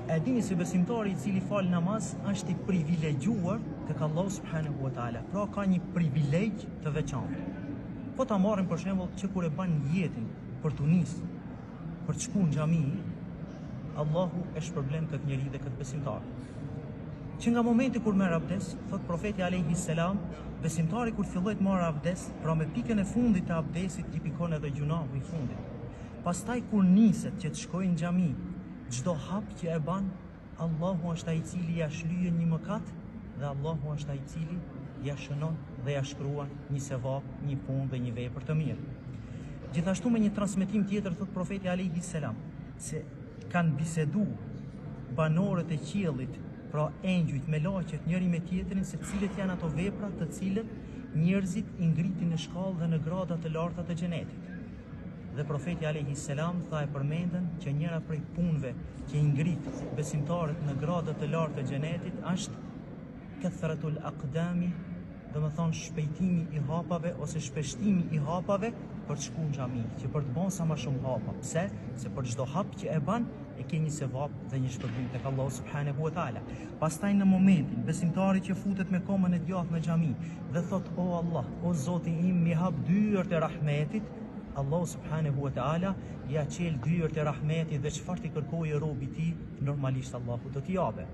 E dini se besimtari I cili fal namaz është I privilegjuar tek Allahu subhanahu wa taala. Pra ka një privilegj të veçantë. Po ta marrim për shembull që kur e bën jetën për të nisë, për të shkuar në xhami, Allahu e shpërblen këtë njeri dhe këtë besimtar. Që nga momenti kur merr abdes, thot profeti alayhi salam, besimtari kur filloi të marrë abdes, pra me pikën e fundit të abdesit I pikon edhe gjunahu I fundit. Pastaj kur niset që të shkojë në xhami, çdo hap që e ban, Allahu është ai I cili ja shlyhen një mëkat dhe Allahu është ai I cili ja shënon dhe ja shkruan një sevap, një punë dhe një vepër të mirë. Gjithashtu me një transmetim tjetër thot profeti alayhi salam se kanë bisedu banorët e qiellit, pra engjujt me laqet njëri me tjetrin se cilët janë ato vepra të cilët njerëzit I ngritin në shkallë dhe në grada të larta të xhenetit. Dhe profeti alayhi salam tha e përmendën që njëra prej punëve që I ngrit besimtarët në grada të larta të xhenetit është kathratul aqdami, do të thonë shpejtimi I hapave ose shpeshtimi I hapave për të shkuar në xhami, që për të bën sa më shumë hapa. Pse? Se për çdo hap që e bën e ke një sevap dhe një shpërblim tek Allahu subhanahu wa taala. Pastaj në momentin besimtari që futet me komën e djathtë në xhami dhe thot o Allah, o Zoti im, mi hap dyert e rahmetit, Allahu subhanahu wa taala ja çel dyert e rahmetit dhe çfarë ti kërkojë robi I tij, normalisht Allahu do t'i japë.